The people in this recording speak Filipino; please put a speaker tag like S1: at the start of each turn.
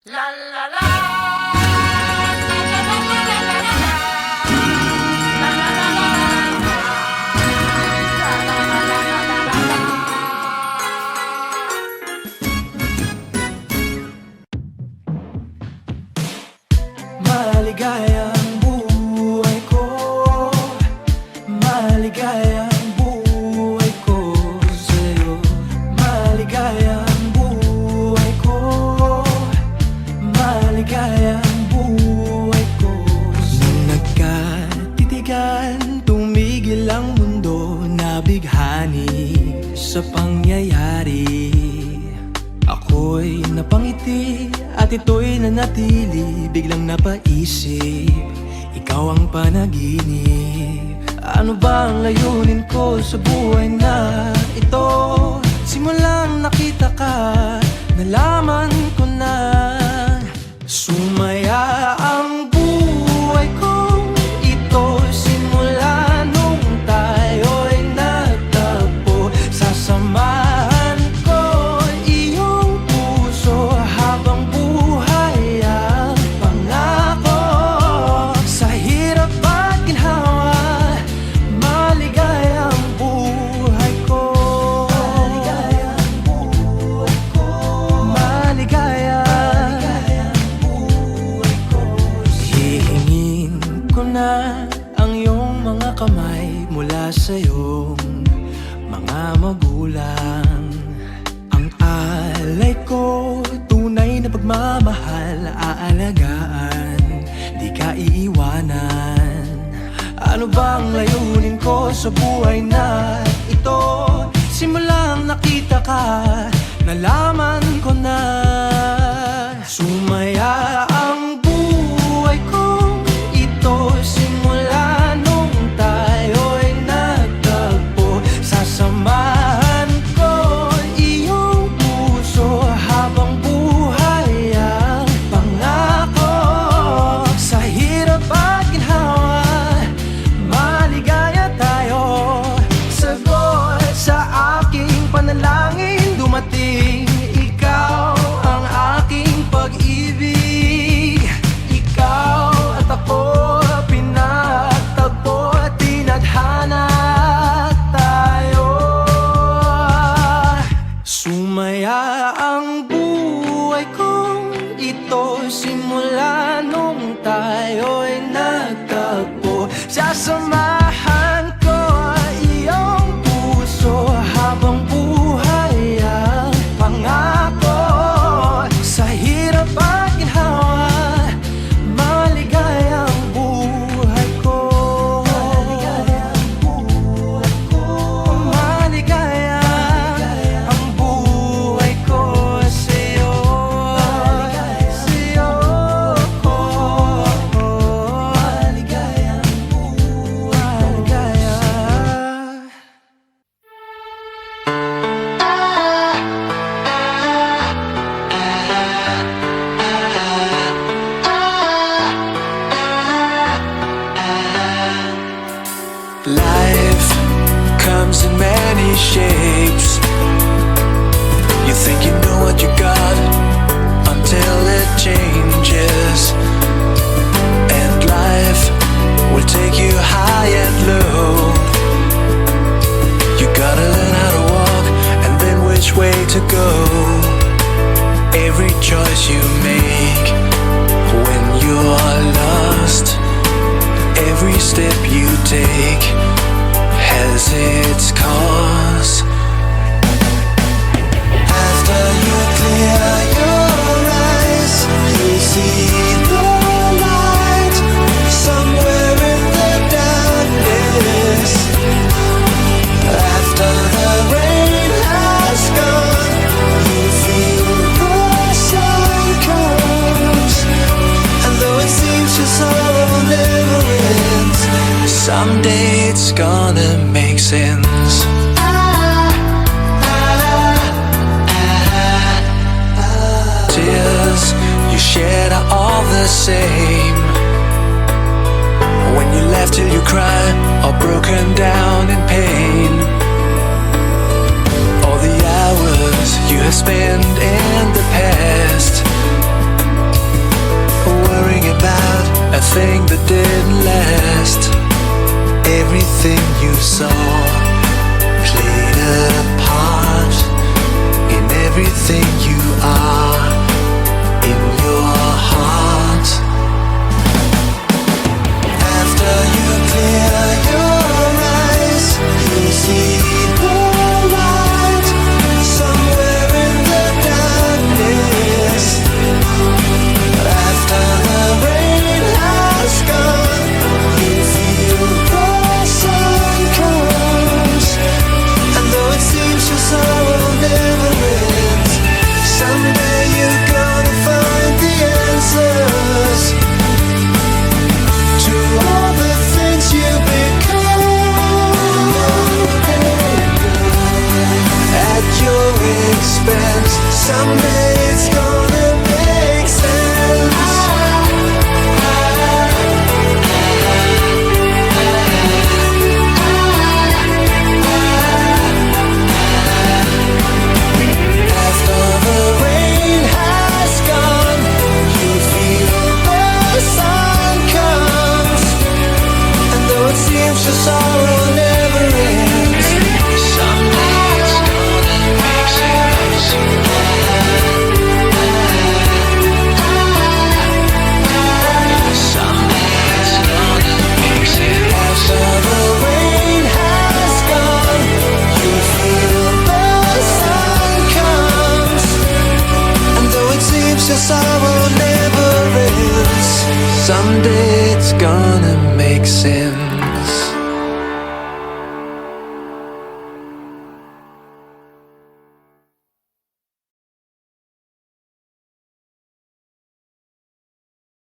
S1: La la la. La la la la la la la. La la la la la la. La la la la la la la.
S2: Maligayang buhay ko, maligayang buhay ko sa'yo. Maligayang buhay ko, maligayang buhay ko sa'yo. Nung nagkatitigan, tumigil ang mundo, nabighani sa pangyayari. Ako'y napangiti at ito'y nanatili. Biglang napaisip, ikaw ang panaginip. Ano ba ang layunin ko sa buhay na ito? Simulang nakita ka, nalaman ko na sumaya ang buhay kong ito. Simula nung tayo'y nagtagpo, sasamahan ko iyong puso habang buhay ang pangako. Sa hirap at ginhawa, maligayang buhay ko. Maligayang buhay ko. Maligayang buhay ko. Hihingin ko na ang iyong mga kamay mula sa iyong mga magulang. Ang alay ko, tunay na pagmamahal, aalagaan, di ka iiwanan. Ano bang layunin ko sa buhay na ito? Simulang nakita ka, nalaman ko na sumaya ang buhay kong ito. Simula nung tayo'y nagtagpo, sasamahan ko iyong puso habang buhay ang pangako. Sa hirap at ginhawa, maligaya tayo. Sagot sa aking panalangin, dumating ikaw ang aking pag-ibig. Ikaw at ako, pinagtagpo at tinadhana tayo. Sumaya ang buhay kong ito. Simula nung tayo'y nagtagpo, sasamahan ko iyong puso habang buhay ang pangako. Sa hirap at ginhawa, maligayang buhay ko. Maligayang buhay ko. Maligayang ang buhay ko sa'yo. Sa'yo ko. Maligayang buhay. Maligaya.
S3: Life comes in many shapes. You think you know what you got until it changes. And life will take you high and low. You gotta learn how to walk and then which way to go. Every choice you make when you're lost, every step you take has its cause. After you clear your eyes, you see the light somewhere in the darkness. After the rain has gone, you feel the sun comes. And though it seems your sorrow never ends, someday it's gonna make sense. Tears you shed are all the same. When you laugh till you cry, or broken down in pain. All the hours you have spent in the past a thing that didn't last. Everything you saw played a part in everything you are, in your heart. After you clear your eyes, you see the light somewhere in the darkness. After the rain has gone, you feel the sun comes. And though it seems your sorrow never ends, someday you're gonna find the answers to all the things you become. At your expense, someday it's gonna make sense. After the rain has gone, you feel the sun comes. And though it seems just